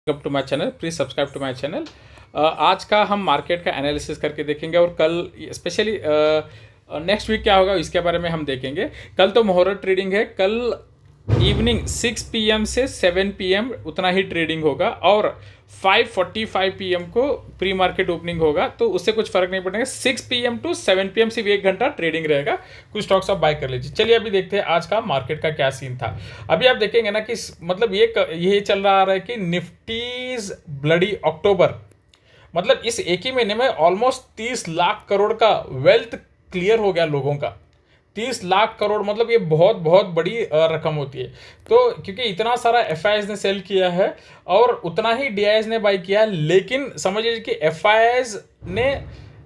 Welcome to my channel, please subscribe to my channel. आज का हम मार्केट का एनालिसिस करके देखेंगे और कल स्पेशली नेक्स्ट वीक क्या होगा इसके बारे में हम देखेंगे। कल तो मुहूर्त ट्रेडिंग है, कल इवनिंग 6 PM से 7 PM उतना ही ट्रेडिंग होगा और 5:45 PM को प्री मार्केट ओपनिंग होगा, तो उससे कुछ फर्क नहीं पड़ेगा। 6 PM टू 7 PM सिर्फ 1 घंटा ट्रेडिंग रहेगा। कुछ स्टॉक्स आप बाय कर लीजिए। चलिए अभी देखते हैं आज का मार्केट का क्या सीन था। अभी आप देखेंगे ना कि मतलब ये चल रहा है कि निफ्टीज ब्लडी अक्टूबर, मतलब इस एक ही महीने में ऑलमोस्ट 30 लाख करोड़ का वेल्थ क्लियर हो गया लोगों का। 30 लाख करोड़ मतलब ये बहुत बहुत बड़ी रकम होती है। तो क्योंकि इतना सारा एफ ने सेल किया है और उतना ही डी ने बाई किया है, लेकिन समझिए कि एफ ने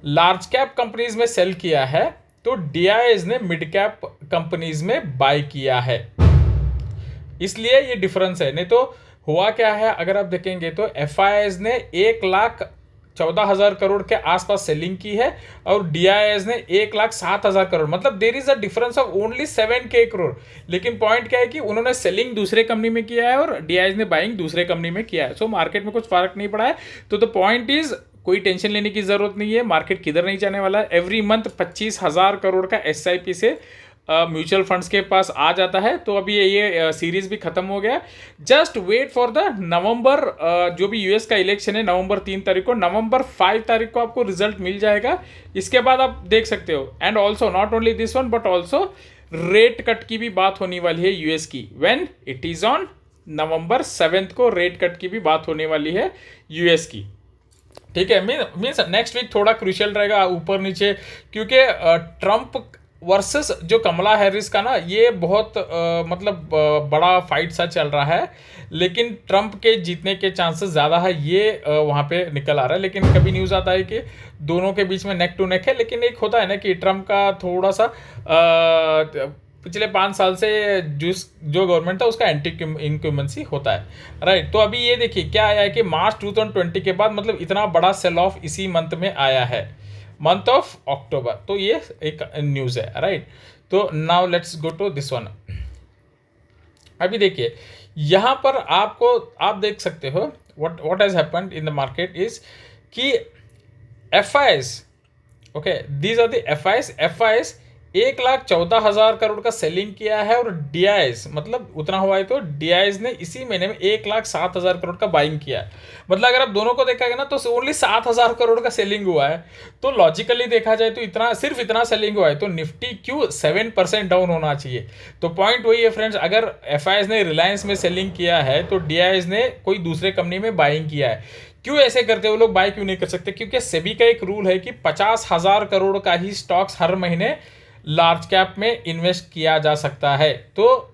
लार्ज कैप कंपनीज में सेल किया है तो डी ने मिड कैप कंपनीज में बाई किया है, इसलिए ये डिफरेंस है। नहीं तो हुआ क्या है, अगर आप देखेंगे तो एफ ने 1,14,000 करोड़ के आसपास सेलिंग की है और डी ने 1,07,000 करोड़, मतलब there is a difference of only 7K crore. लेकिन पॉइंट क्या है कि उन्होंने सेलिंग दूसरे कंपनी में किया है और डी ने बाइंग दूसरे कंपनी में किया है। सो मार्केट में कुछ फर्क नहीं पड़ा है। तो द पॉइंट इज कोई टेंशन लेने की जरूरत नहीं है, मार्केट किधर नहीं जाने वाला है। एवरी मंथ 25,000 करोड़ का SIP से म्यूचुअल फंड्स के पास आ जाता है। तो अभी ये सीरीज भी खत्म हो गया। Just wait for the November, जो भी यूएस का इलेक्शन है नवंबर 3 तारीख को, नवंबर 5 तारीख को आपको रिजल्ट मिल जाएगा। इसके बाद आप देख सकते हो। And also not only this one but also rate cut की भी बात होने वाली है यूएस की। When it is on November 7 को रेट कट की भी बात होने वाली है यूएस की। ठीक है, मीन्स नेक्स्ट वीक थोड़ा क्रूशियल रहेगा ऊपर नीचे, क्योंकि ट्रंप वर्सेस जो कमला हैरिस का ना ये बहुत मतलब बड़ा फाइट सा चल रहा है। लेकिन ट्रंप के जीतने के चांसेस ज़्यादा है, ये वहाँ पे निकल आ रहा है। लेकिन कभी न्यूज़ आता है कि दोनों के बीच में नेक टू नेक है। लेकिन एक होता है ना कि ट्रंप का थोड़ा सा पिछले 5 साल से जो गवर्नमेंट था उसका एंटी इनक्यूमेंसी होता है, राइट। तो अभी ये देखिए क्या आया है कि मार्च 2020 के बाद मतलब इतना बड़ा सेल ऑफ इसी मंथ में आया है, मंथ ऑफ अक्टूबर। तो ये एक न्यूज़ है, राइट। तो now let's go to this one. अभी देखिए यहाँ पर आप देख सकते हो what has happened in the market is कि FIs, okay, these are the FIs 1,14,000 crore का सेलिंग किया है और DIs मतलब उतना हुआ है तो DIs ने इसी महीने में 1,07,000 करोड़ का बाइंग किया है। मतलब अगर आप दोनों को देखा ना तो ओनली 7,000 करोड़ का सेलिंग हुआ है। तो लॉजिकली देखा जाए तो सिर्फ इतना सेलिंग हुआ है तो निफ्टी क्यों 7% डाउन होना चाहिए। तो पॉइंट वही है फ्रेंड्स, अगर FIs ने रिलायंस में सेलिंग किया है तो DIs ने कोई दूसरे कंपनी में बाइंग किया है। क्यों ऐसे करते हो लोग, बाय क्यों नहीं कर सकते? क्योंकि सेबी का एक रूल है कि 50,000 करोड़ का ही स्टॉक्स हर महीने लार्ज कैप में इन्वेस्ट किया जा सकता है। तो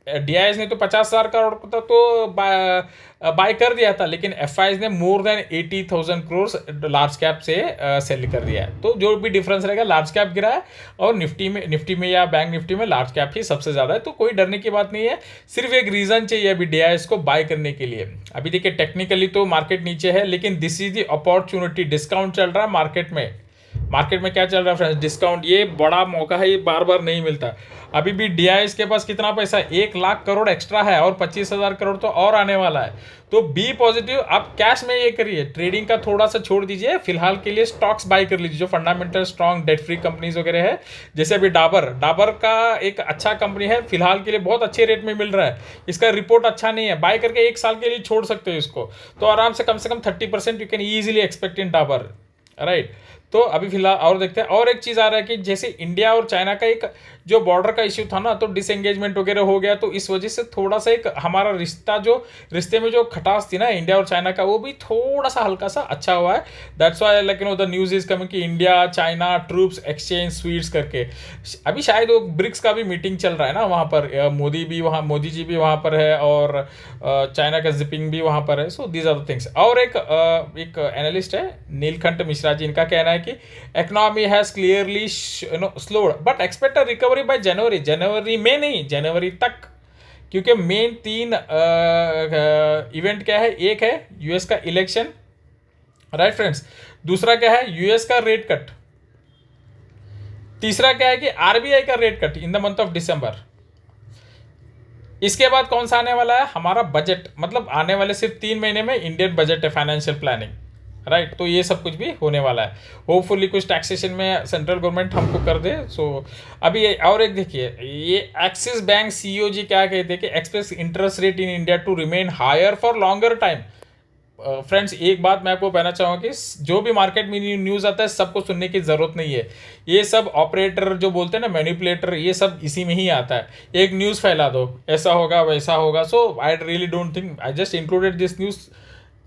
DIs ने तो 50,000 करोड़ का तो बाय कर दिया था, लेकिन FIs ने more than 80,000 crore large cap से सेल कर दिया है। तो जो भी डिफरेंस रहेगा, लार्ज कैप गिरा है और निफ्टी में या बैंक निफ्टी में लार्ज कैप ही सबसे ज़्यादा है। तो कोई डरने की बात नहीं है, सिर्फ एक रीज़न चाहिए अभी DIs को बाय करने के लिए। अभी देखिए टेक्निकली तो मार्केट नीचे है, लेकिन this is the opportunity. Discount चल रहा है मार्केट में। मार्केट में क्या चल रहा है फ्रेंड्स? डिस्काउंट। ये बड़ा मौका है, ये बार बार नहीं मिलता। अभी भी DIs के पास कितना पैसा है? 1 लाख करोड़ एक्स्ट्रा है और 25,000 करोड़ तो और आने वाला है। तो बी पॉजिटिव, आप कैश में ये करिए, ट्रेडिंग का थोड़ा सा छोड़ दीजिए। फिलहाल के लिए स्टॉक्स बाय कर लीजिए जो fundamental strong debt free companies वगैरह है। जैसे अभी डाबर का एक अच्छा कंपनी है, फिलहाल के लिए बहुत अच्छे रेट में मिल रहा है। इसका रिपोर्ट अच्छा नहीं है, बाय करके 1 साल के लिए छोड़ सकते हो इसको। तो आराम से कम 30% you can easily expect in Dabur, right. तो अभी फिलहाल और देखते हैं। और एक चीज़ आ रहा है कि जैसे इंडिया और चाइना का एक जो बॉर्डर का इश्यू था ना, तो डिसएंगेजमेंट वगैरह हो गया। तो इस वजह से थोड़ा सा एक हमारा रिश्ते में जो खटास थी ना इंडिया और चाइना का, वो भी थोड़ा सा हल्का सा अच्छा हुआ है। That's why like the news is coming कि India China troops exchange sweets करके। अभी शायद वो ब्रिक्स का भी मीटिंग चल रहा है ना वहाँ पर। मोदी जी भी वहाँ पर है और चाइना का जिपिंग भी वहाँ पर है। So these are the things. और एक एनालिस्ट है नीलकंठ मिश्रा जी, इनका कहना है कि economy has clearly slowed but expect a recovery bye जनवरी में नहीं, जनवरी तक। क्योंकि मेन 3 इवेंट क्या है? एक है यूएस का इलेक्शन, राइट फ्रेंड्स। दूसरा क्या है? यूएस का रेट कट। तीसरा क्या है कि RBI का rate cut in the month of December. इसके बाद कौन सा आने वाला है, हमारा बजट, मतलब आने वाले सिर्फ 3 महीने में इंडियन बजट है, फाइनेंशियल प्लानिंग, राइट। तो ये सब कुछ भी होने वाला है। होपफुली कुछ टैक्सेशन में सेंट्रल गवर्नमेंट हमको कर दे। सो अभी और एक देखिए, ये एक्सिस बैंक सीईओ क्या कहते हैं कि expect interest rate in India to remain higher for longer time. Friends एक बात मैं आपको कहना चाहूँगा कि जो भी मार्केट में न्यूज़ आता है सबको सुनने की ज़रूरत नहीं है। ये सब ऑपरेटर जो बोलते हैं ना, मैनिपुलेटर, ये सब इसी में ही आता है। एक न्यूज़ फैला दो, ऐसा होगा वैसा होगा। So I really don't think, I just included this news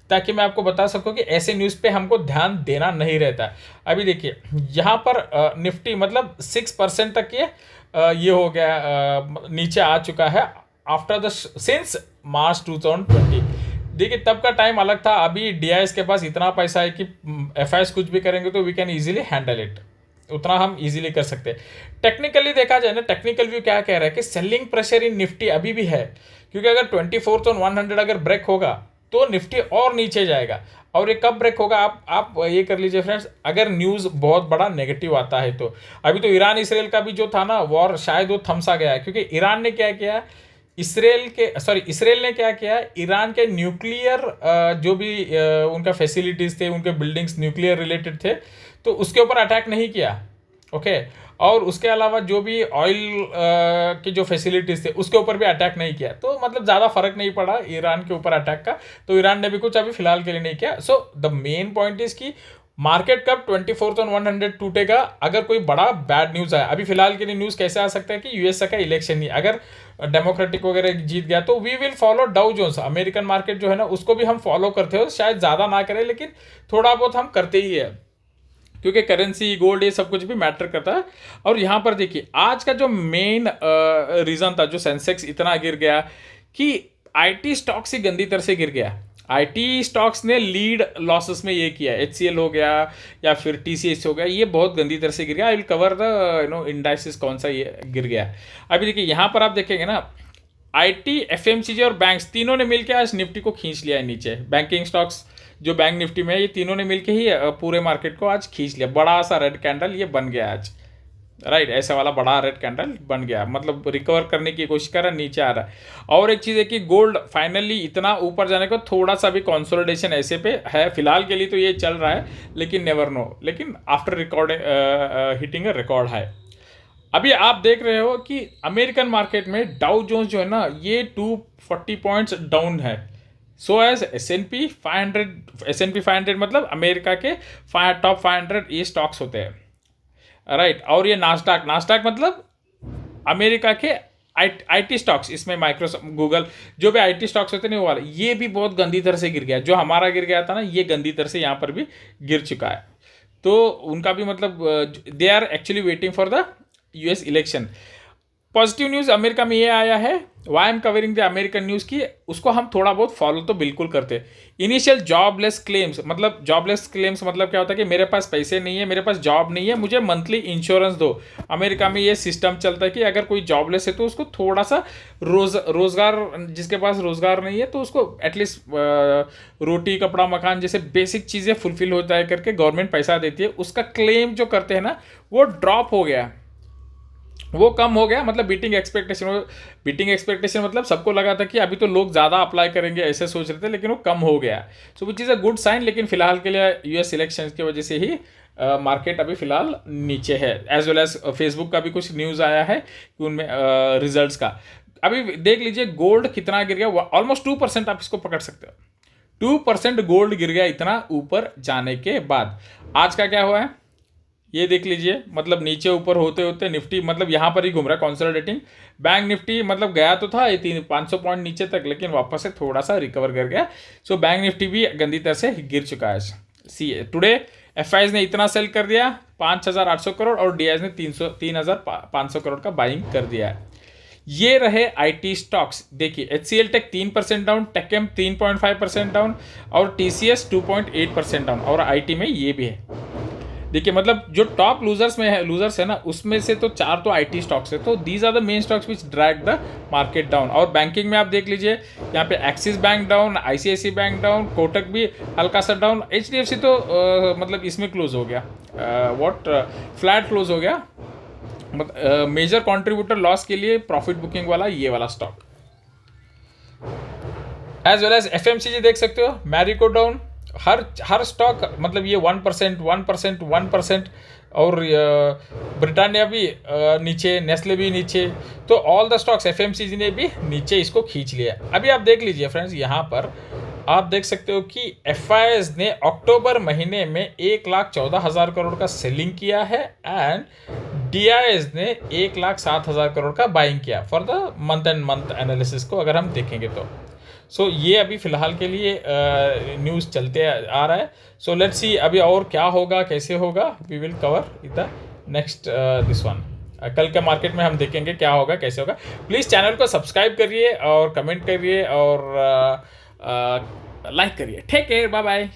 ताकि मैं आपको बता सकूं कि ऐसे न्यूज़ पे हमको ध्यान देना नहीं रहता। अभी देखिए यहाँ पर निफ्टी मतलब 6% तक ये हो गया, नीचे आ चुका है आफ्टर द सिंस मार्च 2020। देखिए तब का टाइम अलग था, अभी डीआईएस के पास इतना पैसा है कि एफआईएस कुछ भी करेंगे तो we can easily handle it, उतना हम इजीली कर सकते हैं। टेक्निकली देखा जाए ना, टेक्निकल व्यू क्या कह रहा है कि सेलिंग प्रेशर इन निफ्टी अभी भी है, क्योंकि अगर 24,100 अगर ब्रेक होगा तो निफ्टी और नीचे जाएगा। और ये कब ब्रेक होगा, आप ये कर लीजिए फ्रेंड्स, अगर न्यूज़ बहुत बड़ा नेगेटिव आता है तो। अभी तो ईरान इसराइल का भी जो था ना वॉर, शायद वो थमसा गया है, क्योंकि ईरान ने क्या किया, इसराइल ने क्या किया, ईरान के न्यूक्लियर जो भी उनका फैसिलिटीज़ थे, उनके बिल्डिंग्स न्यूक्लियर रिलेटेड थे, तो उसके ऊपर अटैक नहीं किया, ओके। और उसके अलावा जो भी ऑयल की जो फैसिलिटीज़ थे उसके ऊपर भी अटैक नहीं किया, तो मतलब ज़्यादा फर्क नहीं पड़ा ईरान के ऊपर अटैक का। तो ईरान ने भी कुछ अभी फिलहाल के लिए नहीं किया। So the main point is कि मार्केट कब 24,100 टूटेगा, अगर कोई बड़ा बैड न्यूज़ आया। अभी फिलहाल के लिए न्यूज़ कैसे आ सकता है कि यूएसए का इलेक्शन ही अगर डेमोक्रेटिक वगैरह जीत गया तो we will follow Dow Jones, American market जो है ना उसको भी हम फॉलो करते हो, शायद ज़्यादा ना करें लेकिन थोड़ा बहुत हम करते ही है, क्योंकि करेंसी गोल्ड ये सब कुछ भी मैटर करता है। और यहाँ पर देखिए आज का जो मेन रीज़न था जो सेंसेक्स इतना गिर गया कि आईटी स्टॉक्स ही गंदी तरह से गिर गया। आईटी स्टॉक्स ने लीड लॉसेस में ये किया, एचसीएल हो गया या फिर टीसीएस हो गया, ये बहुत गंदी तरह से गिर गया। I will cover the indices कौन सा ये गिर गया। अभी देखिए यहाँ पर आप देखेंगे ना, आईटी, एफएमसीजी और बैंक्स तीनों ने मिलकर आज निफ्टी को खींच लिया है नीचे। बैंकिंग स्टॉक्स जो बैंक निफ्टी में है ये तीनों ने मिलकर ही पूरे मार्केट को आज खींच लिया। बड़ा सा रेड कैंडल ये बन गया आज, राइट, ऐसे वाला बड़ा रेड कैंडल बन गया, मतलब रिकवर करने की कोशिश कर रहा है, नीचे आ रहा है। और एक चीज़ है कि गोल्ड फाइनली इतना ऊपर जाने को थोड़ा सा भी कंसोलिडेशन ऐसे पे है फिलहाल के लिए, तो ये चल रहा है, लेकिन नेवर नो, लेकिन after recording hitting a record high. अभी आप देख रहे हो कि अमेरिकन मार्केट में डाउ जोन्स जो है ना ये 240 पॉइंट्स डाउन है। सो एज S&P 500 मतलब अमेरिका के टॉप 500 ये स्टॉक्स होते हैं, राइट। और ये नास्डाक मतलब अमेरिका के आईटी स्टॉक्स, इसमें माइक्रोसॉफ्ट, गूगल, जो भी आईटी स्टॉक्स होते हैं वो वाले, ये भी बहुत गंदी तरह से गिर गया। जो हमारा गिर गया था ना ये गंदी तरह से यहाँ पर भी गिर चुका है। तो उनका भी मतलब they are actually waiting for the US election. Positive news America में ये आया है, why I'm covering the American news की, उसको हम थोड़ा बहुत फॉलो तो बिल्कुल करते हैं। इनिशियल जॉबलेस क्लेम्स मतलब क्या होता है कि मेरे पास पैसे नहीं है, मेरे पास जॉब नहीं है, मुझे मंथली इंश्योरेंस दो। अमेरिका में ये सिस्टम चलता है कि अगर कोई जॉबलेस है तो उसको थोड़ा सा रोज़गार, जिसके पास रोज़गार नहीं है तो उसको एटलीस्ट रोटी कपड़ा मकान जैसे बेसिक चीज़ें फुलफिल हो जाए करके गवर्नमेंट पैसा देती है। उसका क्लेम जो करते हैं ना वो ड्रॉप हो गया, वो कम हो गया, मतलब बीटिंग एक्सपेक्टेशन मतलब सबको लगा था कि अभी तो लोग ज़्यादा अप्लाई करेंगे ऐसे सोच रहे थे, लेकिन वो कम हो गया। So which is a good sign. लेकिन फिलहाल के लिए यूएस इलेक्शन की वजह से ही मार्केट अभी फिलहाल नीचे है। एज वेल एज फेसबुक का भी कुछ न्यूज़ आया है कि उनमें रिजल्ट्स का। अभी देख लीजिए गोल्ड कितना गिर गया, ऑलमोस्ट 2% आप इसको पकड़ सकते हो। 2% गोल्ड गिर गया इतना ऊपर जाने के बाद। आज का क्या हुआ है ये देख लीजिए, मतलब नीचे ऊपर होते होते निफ्टी मतलब यहाँ पर ही घूम रहा है कंसोलिडेटिंग। बैंक निफ्टी मतलब गया तो था 500 पॉइंट नीचे तक, लेकिन वापस से थोड़ा सा रिकवर कर गया। सो बैंक निफ्टी भी गंदी तरह से गिर चुका है। सी टुडे एफआईज ने इतना सेल कर दिया 5,800 करोड़ और डीआईज ने 3,500 करोड़ का बाइंग कर दिया है। ये रहे आईटी स्टॉक्स। देखिए एचसीएल टेक 3% डाउन, टेकएम 3.5% डाउन और टीसीएस 2.8% डाउन, और आईटी में ये भी है। देखिए मतलब जो टॉप लूजर्स है ना उसमें से तो 4 तो आईटी स्टॉक्स है। तो these are the main stocks which drag the market down. और बैंकिंग में आप देख लीजिए यहाँ पे Axis bank down, ICICI bank down, Kotak भी हल्का सा डाउन, एचडीएफसी तो मतलब इसमें क्लोज हो गया, फ्लैट क्लोज हो गया। मेजर कंट्रीब्यूटर लॉस के लिए प्रॉफिट बुकिंग वाला ये वाला stock, as well as FMCG देख सकते हो, मैरिको डाउन, हर स्टॉक मतलब ये 1%, 1%, 1%, और ब्रिटानिया भी नीचे, नेस्ले भी नीचे, तो ऑल द स्टॉक्स FMCG ने भी नीचे इसको खींच लिया। अभी आप देख लीजिए फ्रेंड्स, यहाँ पर आप देख सकते हो कि FIs ने अक्टूबर महीने में 1,14,000 करोड़ का सेलिंग किया है एंड DIs ने 1,07,000 करोड़ का बाइंग किया for the month and month analysis को अगर हम देखेंगे तो। सो ये अभी फ़िलहाल के लिए न्यूज़ चलते आ रहा है। सो लेट्स सी अभी और क्या होगा, कैसे होगा, we will cover the next this one. कल के मार्केट में हम देखेंगे क्या होगा, कैसे होगा। प्लीज़ चैनल को सब्सक्राइब करिए और कमेंट करिए और लाइक करिए। Take care, bye bye.